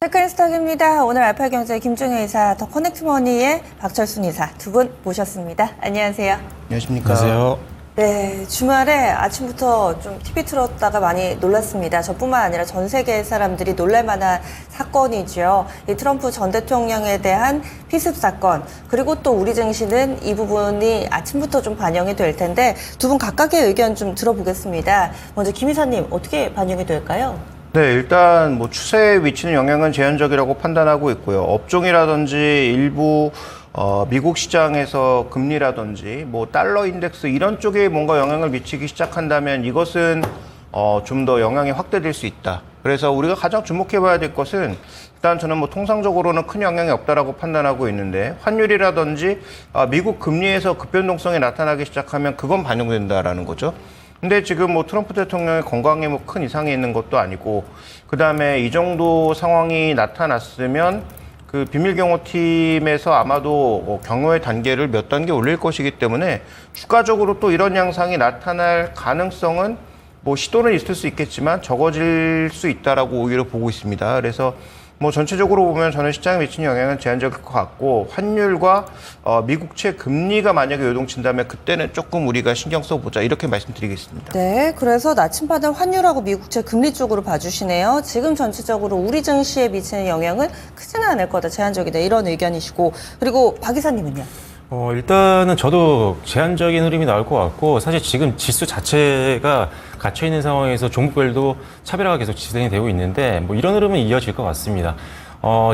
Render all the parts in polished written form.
체크인스탁입니다. 오늘 알파경제 김종현 이사, 더 커넥트머니의 박철순 이사 두 분 모셨습니다. 안녕하세요. 안녕하십니까. 안녕하세요. 네, 주말에 아침부터 좀 TV 틀었다가 많이 놀랐습니다. 저뿐만 아니라 전 세계 사람들이 놀랄만한 사건이죠. 이 트럼프 전 대통령에 대한 피습 사건, 그리고 또 우리 증시는 이 부분이 아침부터 좀 반영이 될 텐데 두 분 각각의 의견 좀 들어보겠습니다. 먼저 김 이사님, 어떻게 반영이 될까요? 네, 일단 뭐 추세에 미치는 영향은 제한적이라고 판단하고 있고요. 업종이라든지 일부 미국 시장에서 금리라든지 뭐 달러 인덱스 이런 쪽에 뭔가 영향을 미치기 시작한다면 이것은 좀 더 영향이 확대될 수 있다. 그래서 우리가 가장 주목해봐야 될 것은 일단 저는 뭐 통상적으로는 큰 영향이 없다라고 판단하고 있는데 환율이라든지 미국 금리에서 급변동성이 나타나기 시작하면 그건 반영된다라는 거죠. 근데 지금 뭐 트럼프 대통령의 건강에 뭐 큰 이상이 있는 것도 아니고, 그 다음에 이 정도 상황이 나타났으면 그 비밀경호팀에서 아마도 경호의 단계를 몇 단계 올릴 것이기 때문에 추가적으로 또 이런 양상이 나타날 가능성은 뭐 시도는 있을 수 있겠지만 적어질 수 있다라고 오히려 보고 있습니다. 그래서 뭐 전체적으로 보면 저는 시장에 미치는 영향은 제한적일 것 같고, 환율과 미국채 금리가 만약에 요동친다면 그때는 조금 우리가 신경 써보자, 이렇게 말씀드리겠습니다. 네, 그래서 나침반을 환율하고 미국채 금리 쪽으로 봐주시네요. 지금 전체적으로 우리 증시에 미치는 영향은 크지는 않을 거다, 제한적이다, 이런 의견이시고, 그리고 박 이사님은요? 일단은 저도 제한적인 흐름이 나올 것 같고, 사실 지금 지수 자체가 갇혀있는 상황에서 종목별도 차별화가 계속 진행이 되고 있는데, 뭐 이런 흐름은 이어질 것 같습니다.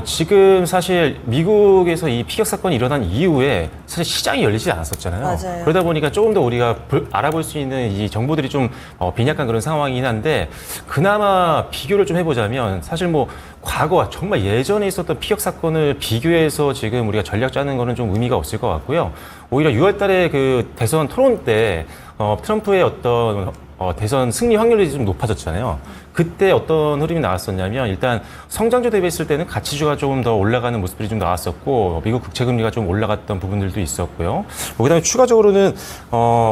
지금 사실 미국에서 이 피격 사건이 일어난 이후에 사실 시장이 열리지 않았었잖아요. 맞아요. 그러다 보니까 조금 더 우리가 알아볼 수 있는 이 정보들이 좀 빈약한 그런 상황이긴 한데, 그나마 비교를 좀 해보자면 사실 뭐 과거와 정말 예전에 있었던 피격 사건을 비교해서 지금 우리가 전략 짜는 거는 좀 의미가 없을 것 같고요. 오히려 6월 달에 그 대선 토론 때 트럼프의 어떤 대선 승리 확률이 좀 높아졌잖아요. 그때 어떤 흐름이 나왔었냐면, 일단 성장주 대비했을 때는 가치주가 조금 더 올라가는 모습들이 좀 나왔었고, 미국 국채금리가 좀 올라갔던 부분들도 있었고요. 그다음에 추가적으로는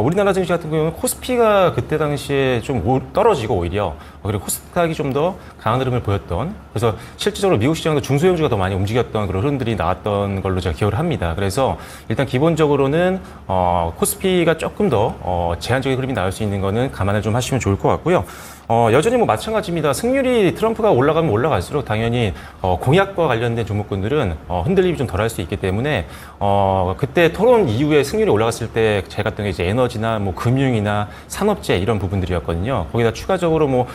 우리나라 증시 같은 경우는 코스피가 그때 당시에 좀 떨어지고, 오히려 그리고 코스닥이 좀 더 강한 흐름을 보였던, 그래서 실질적으로 미국 시장도 중소형주가 더 많이 움직였던 그런 흐름들이 나왔던 걸로 제가 기억을 합니다. 그래서 일단 기본적으로는 코스피가 조금 더 제한적인 흐름이 나올 수 있는 거는 감안을 좀 하시면 좋을 것 같고요. 여전히 뭐 마찬가지입니다. 승률이 트럼프가 올라가면 올라갈수록 당연히 공약과 관련된 종목군들은 흔들림이 좀 덜할 수 있기 때문에 그때 토론 이후에 승률이 올라갔을 때 제가 봤던 게 이제 에너지나 뭐 금융이나 산업재 이런 부분들이었거든요. 거기다 추가적으로 뭐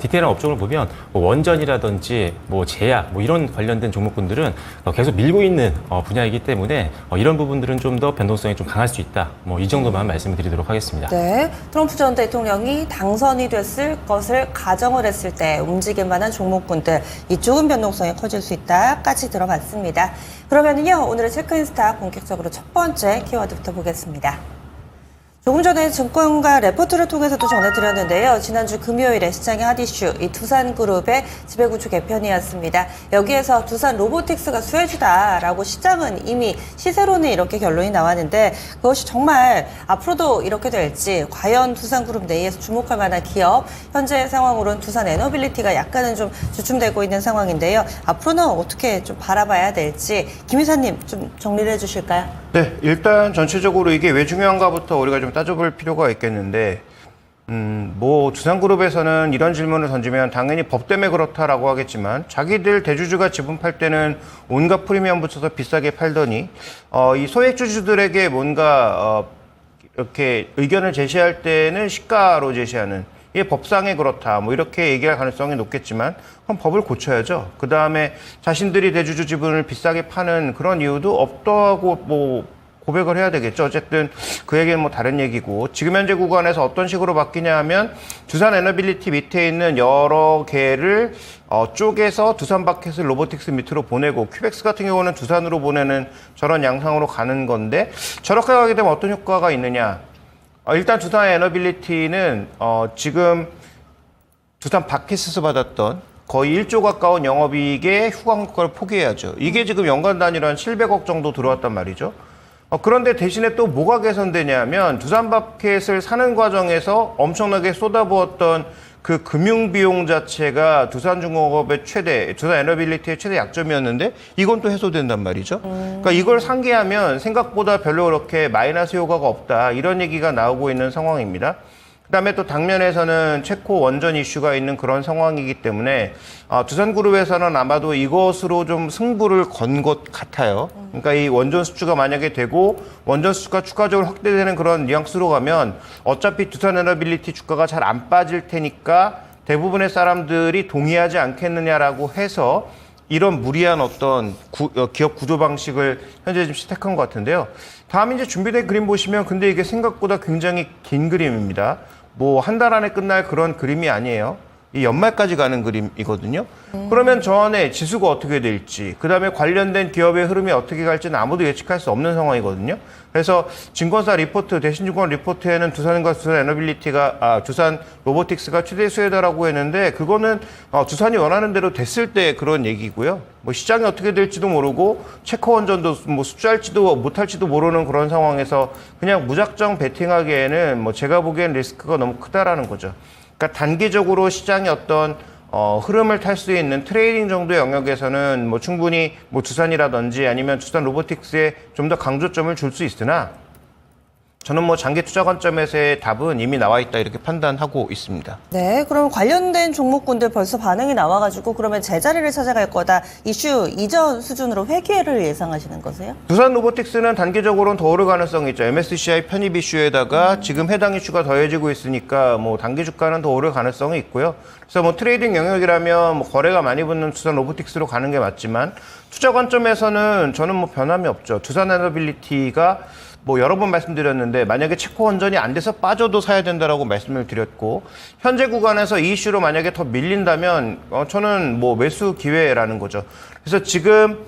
디테일한 업종을 보면 뭐 원전이라든지 뭐 제약 뭐 이런 관련된 종목군들은 계속 밀고 있는 분야이기 때문에 이런 부분들은 좀 더 변동성이 좀 강할 수 있다. 뭐 이 정도만 말씀을 드리도록 하겠습니다. 네, 트럼프 전 대통령이 당선이 됐을 것을 가정을 했을 때 움직일 만한 종목군들, 이쪽은 변동성이 커질 수 있다까지 들어봤습니다. 그러면은요, 오늘의 체크인스탁 본격적으로 첫 번째 키워드부터 보겠습니다. 조금 전에 증권가 레포트를 통해서도 전해드렸는데요. 지난주 금요일에 시장의 핫 이슈, 이 두산그룹의 지배구조 개편이었습니다. 여기에서 두산 로보틱스가 수혜주다라고 시장은 이미 시세로는 이렇게 결론이 나왔는데, 그것이 정말 앞으로도 이렇게 될지, 과연 두산그룹 내에서 주목할 만한 기업, 현재 상황으로는 두산 에너빌리티가 약간은 좀 주춤되고 있는 상황인데요. 앞으로는 어떻게 좀 바라봐야 될지 김 이사님 좀 정리를 해주실까요? 네, 일단 전체적으로 이게 왜 중요한가부터 우리가 좀 따져볼 필요가 있겠는데, 뭐 두산그룹에서는 이런 질문을 던지면 당연히 법 때문에 그렇다라고 하겠지만, 자기들 대주주가 지분 팔 때는 온갖 프리미엄 붙여서 비싸게 팔더니 이 소액주주들에게 뭔가 이렇게 의견을 제시할 때는 시가로 제시하는, 이게 법상에 그렇다 뭐 이렇게 얘기할 가능성이 높겠지만, 그럼 법을 고쳐야죠. 그 다음에 자신들이 대주주 지분을 비싸게 파는 그런 이유도 없다고 뭐 고백을 해야 되겠죠. 어쨌든 그 얘기는 뭐 다른 얘기고, 지금 현재 구간에서 어떤 식으로 바뀌냐 하면, 두산 에너빌리티 밑에 있는 여러 개를 쪼개서 두산 바켓을 로보틱스 밑으로 보내고, 큐벡스 같은 경우는 두산으로 보내는 저런 양상으로 가는 건데, 저렇게 가게 되면 어떤 효과가 있느냐. 일단 두산 에너빌리티는 지금 두산 바켓에서 받았던 거의 1조 가까운 영업이익의 후광효과를 포기해야죠. 이게 지금 연간 단위로 한 700억 정도 들어왔단 말이죠. 그런데 대신에 또 뭐가 개선되냐면, 두산 바켓을 사는 과정에서 엄청나게 쏟아부었던 그 금융 비용 자체가 두산중공업의 두산 에너빌리티의 최대 약점이었는데 이건 또 해소된단 말이죠. 그러니까 이걸 상기하면 생각보다 별로 그렇게 마이너스 효과가 없다 이런 얘기가 나오고 있는 상황입니다. 그다음에 또 당면에서는 체코 원전 이슈가 있는 그런 상황이기 때문에 두산그룹에서는 아마도 이것으로 좀 승부를 건 것 같아요. 그러니까 이 원전 수주가 만약에 되고 원전 수주가 추가적으로 확대되는 그런 뉘앙스로 가면 어차피 두산에너빌리티 주가가 잘 안 빠질 테니까 대부분의 사람들이 동의하지 않겠느냐라고 해서 이런 무리한 어떤 기업 구조 방식을 현재 지금 시작한 것 같은데요. 다음 이제 준비된 그림 보시면 근데 이게 생각보다 굉장히 긴 그림입니다. 뭐 한 달 안에 끝날 그런 그림이 아니에요. 이 연말까지 가는 그림이거든요. 그러면 저 안에 지수가 어떻게 될지, 그 다음에 관련된 기업의 흐름이 어떻게 갈지는 아무도 예측할 수 없는 상황이거든요. 그래서 증권사 리포트, 대신증권 리포트에는 두산과 두산에너빌리티가, 두산 로보틱스가 최대 수혜다라고 했는데, 그거는 두산이 원하는 대로 됐을 때 그런 얘기고요. 뭐 시장이 어떻게 될지도 모르고, 체코 원전도 뭐 수주할지도 못할지도 모르는 그런 상황에서 그냥 무작정 베팅하기에는 뭐 제가 보기엔 리스크가 너무 크다라는 거죠. 그러니까 단기적으로 시장의 어떤 흐름을 탈 수 있는 트레이딩 정도의 영역에서는 뭐 충분히 뭐 두산이라든지 아니면 두산 로보틱스에 좀 더 강조점을 줄 수 있으나 저는 뭐 장기 투자 관점에서의 답은 이미 나와 있다 이렇게 판단하고 있습니다. 네, 그럼 관련된 종목군들 벌써 반응이 나와가지고 그러면 제자리를 찾아갈 거다. 이슈 이전 수준으로 회귀를 예상하시는 거세요? 두산 로보틱스는 단기적으로는 더 오를 가능성이 있죠. MSCI 편입 이슈에다가 지금 해당 이슈가 더해지고 있으니까 뭐 단기 주가는 더 오를 가능성이 있고요. 그래서 뭐 트레이딩 영역이라면 뭐 거래가 많이 붙는 두산 로보틱스로 가는 게 맞지만 투자 관점에서는 저는 뭐 변함이 없죠. 두산 에너빌리티가 뭐 여러 번 말씀드렸는데 만약에 체코 원전이 안 돼서 빠져도 사야 된다라고 말씀을 드렸고 현재 구간에서 이 이슈로 만약에 더 밀린다면 저는 뭐 매수 기회라는 거죠. 그래서 지금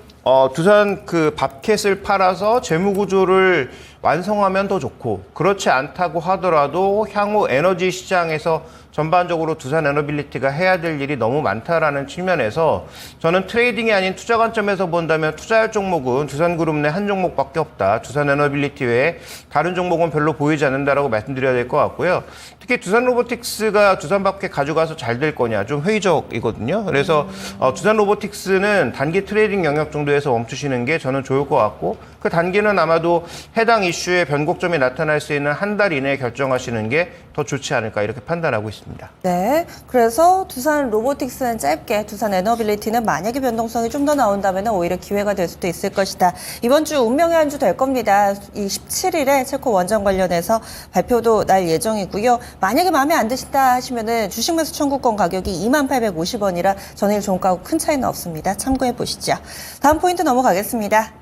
두산 그 밥캣을 팔아서 재무 구조를 완성하면 더 좋고 그렇지 않다고 하더라도 향후 에너지 시장에서 전반적으로 두산 에너빌리티가 해야 될 일이 너무 많다라는 측면에서 저는 트레이딩이 아닌 투자 관점에서 본다면 투자할 종목은 두산그룹 내 한 종목밖에 없다. 두산 에너빌리티 외에 다른 종목은 별로 보이지 않는다라고 말씀드려야 될 것 같고요. 특히 두산 로보틱스가 두산 밥캣 가져가서 잘 될 거냐 좀 회의적이거든요. 그래서 두산 로보틱스는 단기 트레이딩 영역 정도에서 멈추시는 게 저는 좋을 것 같고 그 단기는 아마도 해당 이슈의 변곡점이 나타날 수 있는 한 달 이내에 결정하시는 게 더 좋지 않을까 이렇게 판단하고 있습니다. 네, 그래서 두산 로보틱스는 짧게, 두산 에너빌리티는 만약에 변동성이 좀 더 나온다면 오히려 기회가 될 수도 있을 것이다. 이번 주 운명의 한 주 될 겁니다. 이 17일에 체코 원전 관련해서 발표도 날 예정이고요. 만약에 마음에 안 드신다 하시면은 주식 매수 청구권 가격이 2850원이라 전일 종가하고 큰 차이는 없습니다. 참고해 보시죠. 다음 포인트 넘어가겠습니다.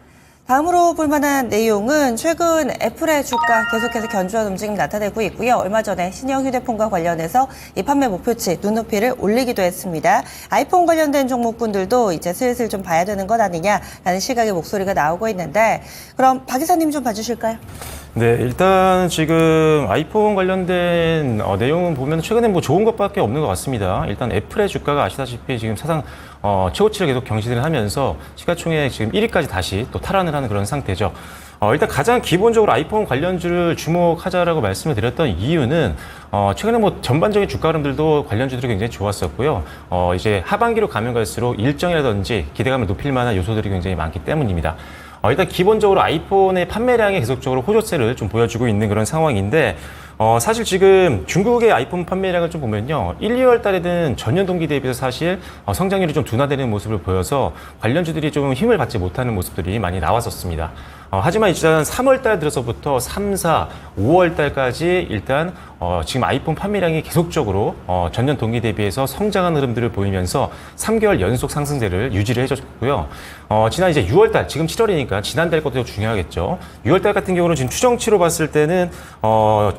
다음으로 볼 만한 내용은 최근 애플의 주가 계속해서 견조한 움직임 나타내고 있고요. 얼마 전에 신형 휴대폰과 관련해서 이 판매 목표치 눈높이를 올리기도 했습니다. 아이폰 관련된 종목군들도 이제 슬슬 좀 봐야 되는 것 아니냐라는 시각의 목소리가 나오고 있는데 그럼 박 이사님 좀 봐주실까요? 네, 일단 지금 아이폰 관련된 내용은 보면 최근에 뭐 좋은 것밖에 없는 것 같습니다. 일단 애플의 주가가 아시다시피 지금 사상 최고치를 계속 경신을 하면서 시가총액 지금 1위까지 다시 또 탈환을 하는 그런 상태죠. 일단 가장 기본적으로 아이폰 관련주를 주목하자라고 말씀을 드렸던 이유는 최근에 뭐 전반적인 주가 흐름들도 관련주들이 굉장히 좋았었고요. 이제 하반기로 가면 갈수록 일정이라든지 기대감을 높일 만한 요소들이 굉장히 많기 때문입니다. 일단 기본적으로 아이폰의 판매량이 계속적으로 호조세를 좀 보여주고 있는 그런 상황인데 사실 지금 중국의 아이폰 판매량을 좀 보면요. 1, 2월 달에는 전년 동기 대비해서 사실 성장률이 좀 둔화되는 모습을 보여서 관련주들이 좀 힘을 받지 못하는 모습들이 많이 나왔었습니다. 하지만 일단 3월 달 들어서부터 3, 4, 5월 달까지 일단 지금 아이폰 판매량이 계속적으로 전년 동기 대비해서 성장한 흐름들을 보이면서 3개월 연속 상승세를 유지를 해줬고요. 지난 이제 6월 달, 지금 7월이니까 지난달 것도 중요하겠죠. 6월 달 같은 경우는 지금 추정치로 봤을 때는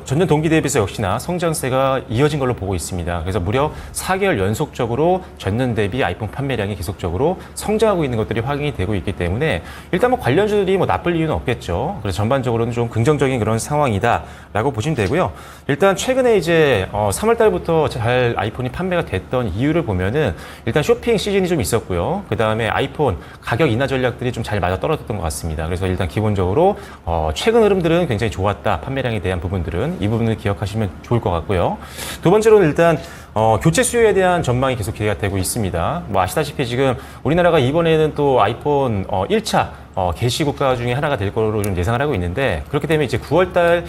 전년 동기 대비해서 역시나 성장세가 이어진 걸로 보고 있습니다. 그래서 무려 4개월 연속적으로 전년 대비 아이폰 판매량이 계속적으로 성장하고 있는 것들이 확인이 되고 있기 때문에 일단 뭐 관련주들이 뭐 나쁠 이유는 없겠죠. 그래서 전반적으로는 좀 긍정적인 그런 상황이다라고 보시면 되고요. 일단 최근에 이제 3월 달부터 잘 아이폰이 판매가 됐던 이유를 보면은 일단 쇼핑 시즌이 좀 있었고요. 그 다음에 아이폰 가격 인하 전략들이 좀 잘 맞아 떨어졌던 것 같습니다. 그래서 일단 기본적으로 최근 흐름들은 굉장히 좋았다. 판매량에 대한 부분들은 이 부분을 기억하시면 좋을 것 같고요. 두 번째로는 일단 교체 수요에 대한 전망이 계속 기대가 되고 있습니다. 뭐 아시다시피 지금 우리나라가 이번에는 또 아이폰 1차 개시 국가 중에 하나가 될 거로 좀 예상을 하고 있는데, 그렇기 때문에 이제 9월달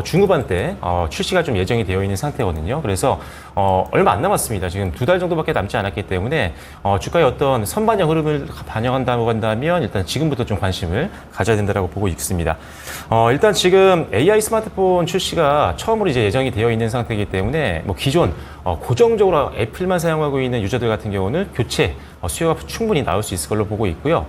중후반 때 출시가 좀 예정이 되어 있는 상태거든요. 그래서 얼마 안 남았습니다. 지금 2달 정도밖에 남지 않았기 때문에 주가의 어떤 선반영 흐름을 반영한다고 한다면 일단 지금부터 좀 관심을 가져야 된다고 보고 있습니다. 일단 지금 AI 스마트폰 출시가 처음으로 이제 예정이 되어 있는 상태이기 때문에 뭐 기존 고정적으로 애플만 사용하고 있는 유저들 같은 경우는 교체 수요가 충분히 나올 수 있을 걸로 보고 있고요.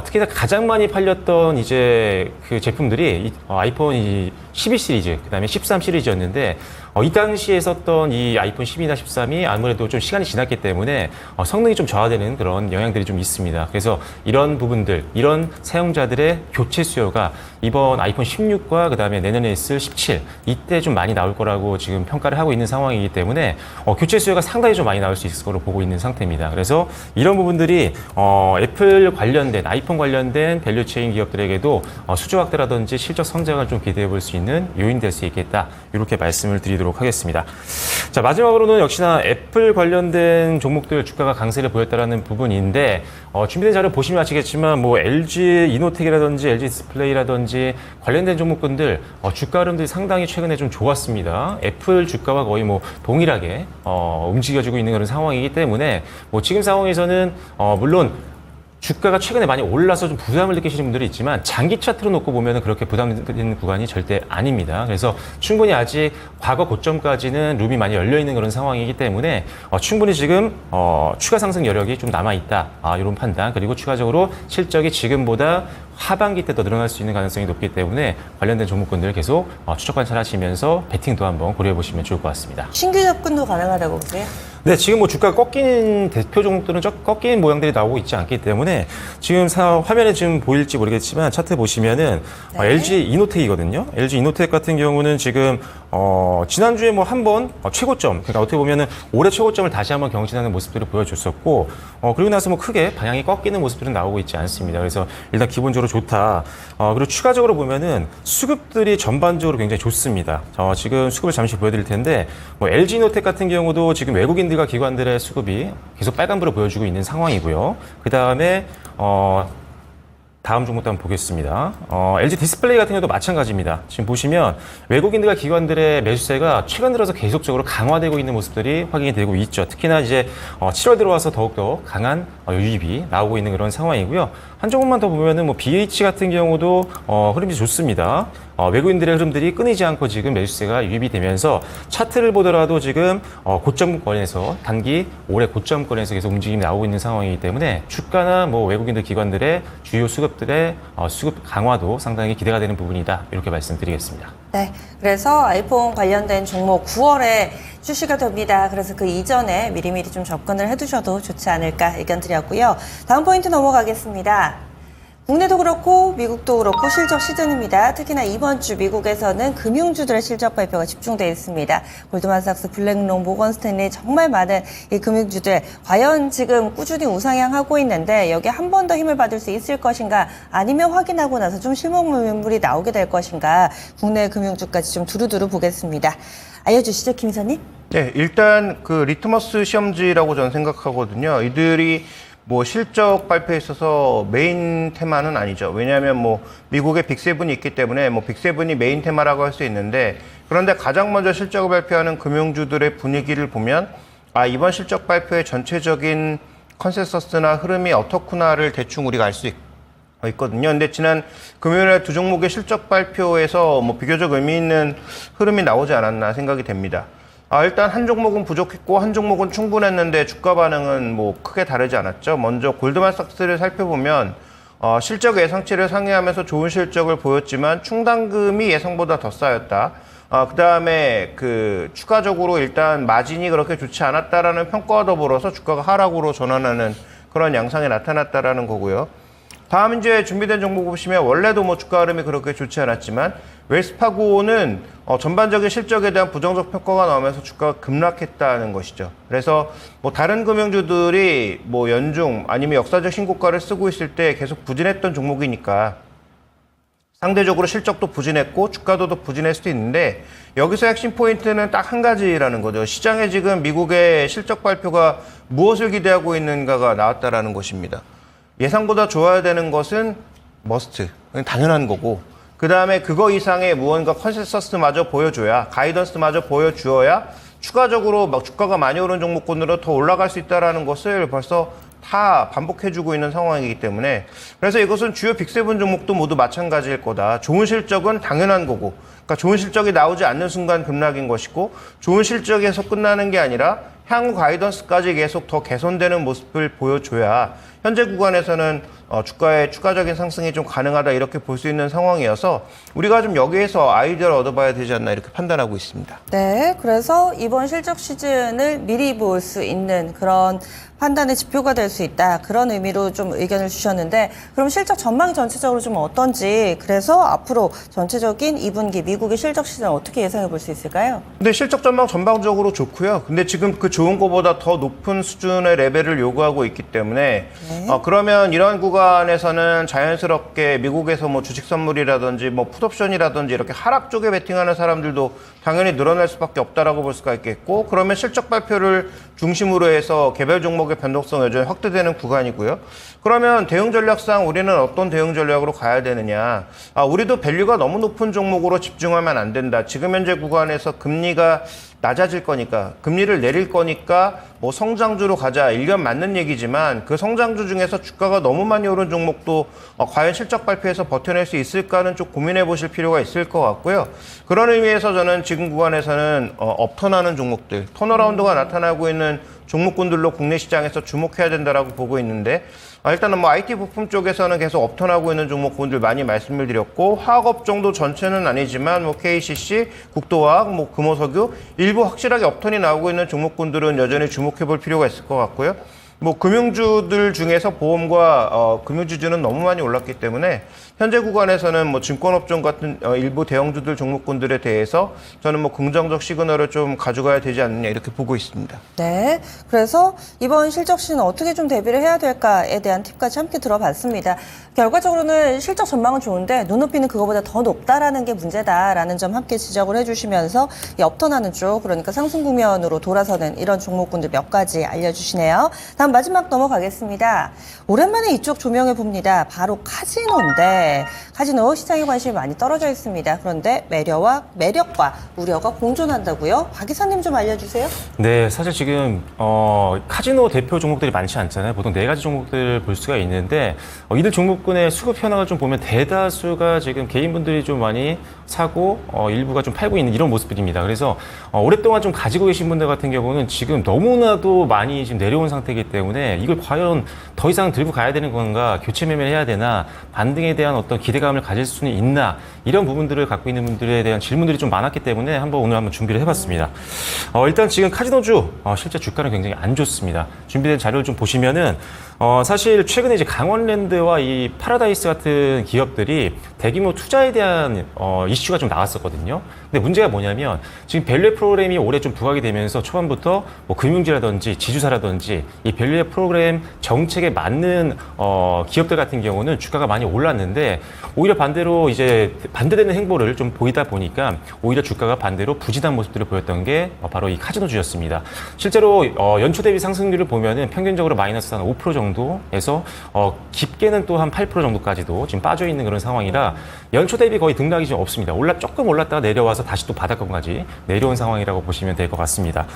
특히나 가장 많이 팔렸던 이제 그 제품들이 아이폰 12 시리즈, 그다음에 13 시리즈였는데 이 당시에 썼던 이 아이폰 12나 13이 아무래도 좀 시간이 지났기 때문에 성능이 좀 저하되는 그런 영향들이 좀 있습니다. 그래서 이런 부분들, 이런 사용자들의 교체 수요가 이번 아이폰 16과 그다음에 내년에 있을 17 이때 좀 많이 나올 거라고 지금 평가를 하고 있는 상황이기 때문에 교체 수요가 상당히 좀 많이 나올 수 있을 거로 보고 있는 상태입니다. 그래서 이런 부분들이 애플 관련된 아이폰 관련된 밸류체인 기업들에게도 수주 확대라든지 실적 성장을 좀 기대해 볼 수 있는 요인 될 수 있겠다. 이렇게 말씀을 드리도록 하겠습니다. 자, 마지막으로는 역시나 애플 관련된 종목들 주가가 강세를 보였다라는 부분인데 준비된 자료 보시면 아시겠지만 뭐 LG 이노텍이라든지 LG 디스플레이라든지 관련된 종목군들 주가 흐름들이 상당히 최근에 좀 좋았습니다. 애플 주가와 거의 뭐 동일하게 움직여지고 있는 그런 상황이기 때문에 뭐 지금 상황에서는 물론 주가가 최근에 많이 올라서 좀 부담을 느끼시는 분들이 있지만 장기 차트로 놓고 보면 그렇게 부담되는 구간이 절대 아닙니다. 그래서 충분히 아직 과거 고점까지는 룸이 많이 열려있는 그런 상황이기 때문에 충분히 지금 추가 상승 여력이 좀 남아있다. 이런 판단. 그리고 추가적으로 실적이 지금보다 하반기 때 더 늘어날 수 있는 가능성이 높기 때문에 관련된 종목군들 계속 추적 관찰하시면서 베팅도 한번 고려해 보시면 좋을 것 같습니다. 신규 접근도 가능하다고 보세요? 네, 지금 뭐 주가가 꺾이는 대표 종목들은 꺾이는 모양들이 나오고 있지 않기 때문에 지금 화면에 지금 보일지 모르겠지만 차트 보시면은 네. LG 이노텍이거든요. LG 이노텍 같은 경우는 지금 지난주에 뭐 한번 최고점, 그러니까 어떻게 보면은 올해 최고점을 다시 한번 경신하는 모습들을 보여줬었고 그리고 나서 뭐 크게 방향이 꺾이는 모습들은 나오고 있지 않습니다. 그래서 일단 기본적으로 좋다. 그리고 추가적으로 보면은 수급들이 전반적으로 굉장히 좋습니다. 지금 수급을 잠시 보여드릴 텐데 뭐 LG 이노텍 같은 경우도 지금 외국인들과 기관들의 수급이 계속 빨간불을 보여주고 있는 상황이고요. 그 다음에 다음 종목도 한번 보겠습니다. LG 디스플레이 같은 경우도 마찬가지입니다. 지금 보시면 외국인들과 기관들의 매수세가 최근 들어서 계속적으로 강화되고 있는 모습들이 확인이 되고 있죠. 특히나 이제 7월 들어와서 더욱더 강한 유입이 나오고 있는 그런 상황이고요. 한 종목만 더 보면은 뭐 BH 같은 경우도 흐름이 좋습니다. 외국인들의 흐름들이 끊이지 않고 지금 매수세가 유입이 되면서 차트를 보더라도 지금 고점권에서 단기 올해 고점권에서 계속 움직임이 나오고 있는 상황이기 때문에 주가나 뭐 외국인들 기관들의 주요 수급들의 수급 강화도 상당히 기대가 되는 부분이다. 이렇게 말씀드리겠습니다. 네, 그래서 아이폰 관련된 종목 9월에 출시가 됩니다. 그래서 그 이전에 미리미리 좀 접근을 해두셔도 좋지 않을까 의견 드렸고요. 다음 포인트 넘어가겠습니다. 국내도 그렇고 미국도 그렇고 실적 시즌입니다. 특히나 이번 주 미국에서는 금융주들의 실적 발표가 집중되어 있습니다. 골드만삭스, 블랙록, 모건 스탠리 정말 많은 이 금융주들 과연 지금 꾸준히 우상향하고 있는데 여기에 한 번 더 힘을 받을 수 있을 것인가 아니면 확인하고 나서 좀 실망물이 나오게 될 것인가 국내 금융주까지 좀 두루두루 보겠습니다. 알려주시죠, 김 이사님? 네, 일단 그 리트머스 시험지라고 저는 생각하거든요. 이들이 뭐 실적 발표에 있어서 메인 테마는 아니죠. 왜냐하면 뭐 미국의 빅세븐이 있기 때문에 뭐 빅세븐이 메인 테마라고 할 수 있는데, 그런데 가장 먼저 실적을 발표하는 금융주들의 분위기를 보면 이번 실적 발표의 전체적인 컨센서스나 흐름이 어떻구나를 대충 우리가 알 수 있거든요. 근데 지난 금요일에 두 종목의 실적 발표에서 뭐 비교적 의미 있는 흐름이 나오지 않았나 생각이 됩니다. 일단 한 종목은 부족했고 한 종목은 충분했는데 주가 반응은 뭐 크게 다르지 않았죠. 먼저 골드만삭스를 살펴보면 실적 예상치를 상회하면서 좋은 실적을 보였지만 충당금이 예상보다 더 쌓였다. 그 다음에 추가적으로 일단 마진이 그렇게 좋지 않았다라는 평가와 더불어서 주가가 하락으로 전환하는 그런 양상이 나타났다라는 거고요. 다음 이제 준비된 종목 보시면 원래도 뭐 주가 흐름이 그렇게 좋지 않았지만 웰스파고는 전반적인 실적에 대한 부정적 평가가 나오면서 주가가 급락했다는 것이죠. 그래서 뭐 다른 금융주들이 뭐 연중 아니면 역사적 신고가를 쓰고 있을 때 계속 부진했던 종목이니까 상대적으로 실적도 부진했고 주가도 더 부진할 수도 있는데 여기서 핵심 포인트는 딱 한 가지라는 거죠. 시장에 지금 미국의 실적 발표가 무엇을 기대하고 있는가가 나왔다라는 것입니다. 예상보다 좋아야 되는 것은 머스트, 당연한 거고 그 다음에 그거 이상의 무언가 컨센서스마저 보여줘야 가이던스마저 보여주어야 추가적으로 막 주가가 많이 오른 종목군으로 더 올라갈 수 있다는 것을 벌써 다 반복해주고 있는 상황이기 때문에 그래서 이것은 주요 빅7 종목도 모두 마찬가지일 거다. 좋은 실적은 당연한 거고 그러니까 좋은 실적이 나오지 않는 순간 급락인 것이고 좋은 실적에서 끝나는 게 아니라 향후 가이던스까지 계속 더 개선되는 모습을 보여줘야 현재 구간에서는 주가의 추가적인 상승이 좀 가능하다 이렇게 볼 수 있는 상황이어서 우리가 좀 여기에서 아이디어를 얻어봐야 되지 않나 이렇게 판단하고 있습니다. 네, 그래서 이번 실적 시즌을 미리 볼 수 있는 그런 판단의 지표가 될 수 있다. 그런 의미로 좀 의견을 주셨는데 그럼 실적 전망이 전체적으로 좀 어떤지 그래서 앞으로 전체적인 2분기 미국의 실적 시즌 어떻게 예상해 볼 수 있을까요? 근데 실적 전망 전반적으로 좋고요. 근데 지금 그 좋은 거보다 더 높은 수준의 레벨을 요구하고 있기 때문에 그러면 이런 구간에서는 자연스럽게 미국에서 뭐 주식 선물이라든지 뭐 풋옵션이라든지 이렇게 하락 쪽에 베팅하는 사람들도 당연히 늘어날 수밖에 없다라고 볼 수가 있겠고 그러면 실적 발표를 중심으로 해서 개별 종목의 변동성 여전히 확대되는 구간이고요. 그러면 대응 전략상 우리는 어떤 대응 전략으로 가야 되느냐? 우리도 밸류가 너무 높은 종목으로 집중하면 안 된다. 지금 현재 구간에서 금리가 낮아질 거니까 금리를 내릴 거니까 뭐 성장주로 가자 일견 맞는 얘기지만 그 성장주 중에서 주가가 너무 많이 오른 종목도 과연 실적 발표에서 버텨낼 수 있을까는 좀 고민해 보실 필요가 있을 것 같고요. 그런 의미에서 저는 지금 구간에서는 업턴하는 종목들 턴어라운드가 나타나고 있는 종목군들로 국내 시장에서 주목해야 된다라고 보고 있는데 일단은 뭐 IT 부품 쪽에서는 계속 업턴하고 있는 종목군들 많이 말씀을 드렸고 화학업 정도 전체는 아니지만 뭐 KCC, 국도화학, 뭐 금호석유 일부 확실하게 업턴이 나오고 있는 종목군들은 여전히 주목해 볼 필요가 있을 것 같고요. 뭐 금융주들 중에서 보험과 금융주주는 너무 많이 올랐기 때문에 현재 구간에서는 뭐 증권업종 같은 일부 대형주들 종목군들에 대해서 저는 뭐 긍정적 시그널을 좀 가져가야 되지 않느냐 이렇게 보고 있습니다. 네, 그래서 이번 실적 시즌 어떻게 좀 대비를 해야 될까에 대한 팁까지 함께 들어봤습니다. 결과적으로는 실적 전망은 좋은데 눈높이는 그거보다 더 높다라는 게 문제다라는 점 함께 지적을 해주시면서 이 업턴하는 쪽 그러니까 상승 국면으로 돌아서는 이런 종목군들 몇 가지 알려주시네요. 다음 마지막 넘어가겠습니다. 오랜만에 이쪽 조명해 봅니다. 바로 카지노인데 카지노 시장에 관심이 많이 떨어져 있습니다. 그런데 매력과 우려가 공존한다고요? 박 이사님 좀 알려주세요. 네, 사실 지금 카지노 대표 종목들이 많지 않잖아요. 보통 4가지 종목들을 볼 수가 있는데 이들 종목군의 수급 현황을 좀 보면 대다수가 지금 개인분들이 좀 많이 사고 일부가 좀 팔고 있는 이런 모습들입니다. 그래서 오랫동안 좀 가지고 계신 분들 같은 경우는 지금 너무나도 많이 지금 내려온 상태이기 때문에 이걸 과연 더 이상 들고 가야 되는 건가, 교체 매매를 해야 되나, 반등에 대한 어떤 기대감을 가질 수는 있나, 이런 부분들을 갖고 있는 분들에 대한 질문들이 좀 많았기 때문에 오늘 한번 준비를 해봤습니다. 일단 지금 카지노주 실제 주가는 굉장히 안 좋습니다. 준비된 자료를 좀 보시면은 사실 최근에 이제 강원랜드와 이 파라다이스 같은 기업들이 대규모 투자에 대한 이슈가 좀 나왔었거든요. 근데 문제가 뭐냐면 지금 밸류앱 프로그램이 올해 좀 부각이 되면서 초반부터 뭐 금융지라든지 지주사라든지 이 밸류앱 프로그램 정책에 맞는 기업들 같은 경우는 주가가 많이 올랐는데 오히려 반대로 이제 반대되는 행보를 좀 보이다 보니까 오히려 주가가 반대로 부진한 모습들을 보였던 게 바로 이 카지노주였습니다. 실제로 연초 대비 상승률을 보면은 평균적으로 마이너스 한 5% 정도에서 깊게는 또 한 8% 정도까지도 지금 빠져 있는 그런 상황이라 연초 대비 거의 등락이 좀 없습니다. 조금 올랐다가 내려와서 다시 또 바닥권까지 내려온 상황이라고 보시면 될 것 같습니다.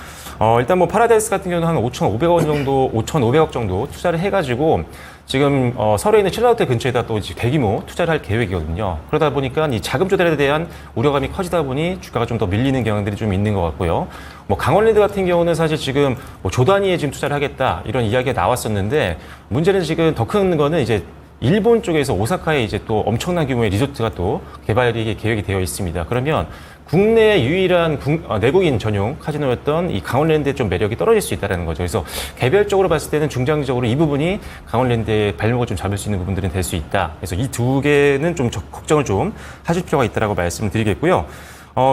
일단 뭐 파라다이스 같은 경우는 한 5,500억 정도 투자를 해가지고 지금 서울에 있는 칠라우트 근처에다 또 대규모 투자를 할 계획이거든요. 그러다 보니까 이 자금 조달에 대한 우려감이 커지다 보니 주가가 좀 더 밀리는 경향들이 좀 있는 것 같고요. 뭐 강원랜드 같은 경우는 사실 지금 뭐 조 단위에 지금 투자를 하겠다 이런 이야기가 나왔었는데 문제는 지금 더 큰 거는 이제 일본 쪽에서 오사카에 이제 또 엄청난 규모의 리조트가 또 개발이 계획이 되어 있습니다. 그러면 국내 유일한 내국인 전용 카지노였던 이 강원랜드의 좀 매력이 떨어질 수 있다는 거죠. 그래서 개별적으로 봤을 때는 중장기적으로 이 부분이 강원랜드의 발목을 좀 잡을 수 있는 부분들은 될 수 있다. 그래서 이 두 개는 좀 걱정을 좀 하실 필요가 있다라고 말씀을 드리겠고요.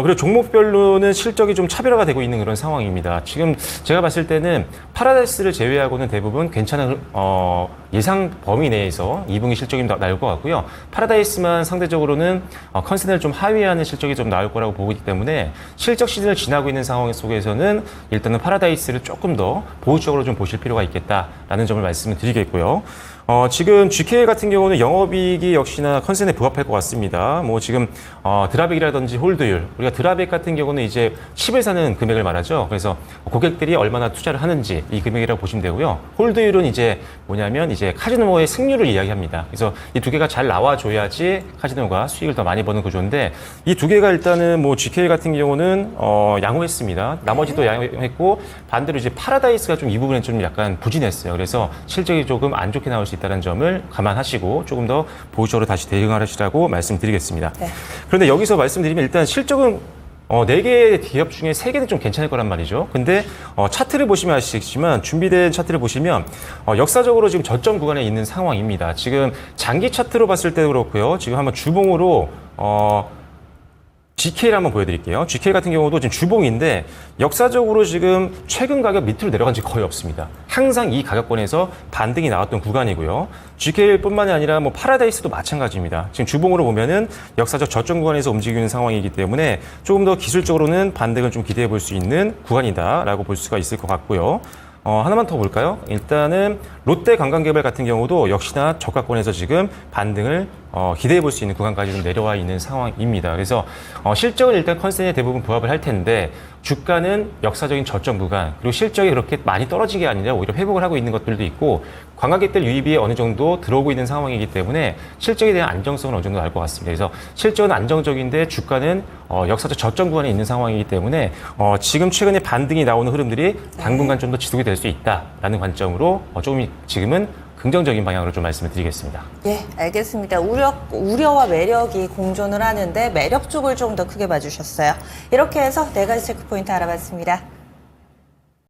그리고 종목별로는 실적이 좀 차별화가 되고 있는 그런 상황입니다. 지금 제가 봤을 때는 파라다이스를 제외하고는 대부분 괜찮은 예상 범위 내에서 2분기 실적이 나올 것 같고요. 파라다이스만 상대적으로는 컨센을 좀 하회하는 실적이 좀 나올 거라고 보고 있기 때문에 실적 시즌을 지나고 있는 상황 속에서는 일단은 파라다이스를 조금 더 보수적으로 좀 보실 필요가 있겠다라는 점을 말씀을 드리겠고요. 지금 GK 같은 경우는 영업이익이 역시나 컨센에 부합할 것 같습니다. 뭐 지금 드랍액이라든지 홀드율, 우리가 드랍액 같은 경우는 이제 칩을 사는 금액을 말하죠. 그래서 고객들이 얼마나 투자를 하는지 이 금액이라고 보시면 되고요. 홀드율은 이제 뭐냐면 이제 카지노의 승률을 이야기합니다. 그래서 이 두 개가 잘 나와줘야지 카지노가 수익을 더 많이 버는 구조인데 이 두 개가 일단은 뭐 GK 같은 경우는 양호했습니다. 나머지도 양호했고 반대로 이제 파라다이스가 좀 이 부분에 좀 약간 부진했어요. 그래서 실적이 조금 안 좋게 나올 수 있다는 점을 감안하시고 조금 더 보수적으로 다시 대응하시라고 말씀드리겠습니다. 네. 그런데 여기서 말씀드리면 일단 실적은 4개의 기업 중에 3개는 좀 괜찮을 거란 말이죠. 근데 차트를 보시면 아시겠지만 준비된 차트를 보시면 역사적으로 지금 저점 구간에 있는 상황입니다. 지금 장기 차트로 봤을 때도 그렇고요. 지금 한번 주봉으로 GK를 한번 보여드릴게요. GK 같은 경우도 지금 주봉인데 역사적으로 지금 최근 가격 밑으로 내려간 적이 거의 없습니다. 항상 이 가격권에서 반등이 나왔던 구간이고요. GK뿐만이 아니라 뭐 파라다이스도 마찬가지입니다. 지금 주봉으로 보면은 역사적 저점 구간에서 움직이는 상황이기 때문에 조금 더 기술적으로는 반등을 좀 기대해 볼 수 있는 구간이다라고 볼 수가 있을 것 같고요. 하나만 더 볼까요? 일단은 롯데관광개발 같은 경우도 역시나 저가권에서 지금 반등을 기대해 볼 수 있는 구간까지 좀 내려와 있는 상황입니다. 그래서 실적은 일단 컨센에 대부분 부합을 할 텐데 주가는 역사적인 저점 구간 그리고 실적이 그렇게 많이 떨어진 게 아니라 오히려 회복을 하고 있는 것들도 있고 관광객들 유입이 어느 정도 들어오고 있는 상황이기 때문에 실적에 대한 안정성은 어느 정도 나올 것 같습니다. 그래서 실적은 안정적인데 주가는 역사적 저점 구간에 있는 상황이기 때문에 지금 최근에 반등이 나오는 흐름들이 당분간 좀 더 지속이 될 수 있다라는 관점으로 조금 지금은 긍정적인 방향으로 좀 말씀을 드리겠습니다. 예, 알겠습니다. 우려와 매력이 공존을 하는데 매력 쪽을 좀 더 크게 봐주셨어요. 이렇게 해서 4가지 체크포인트 알아봤습니다.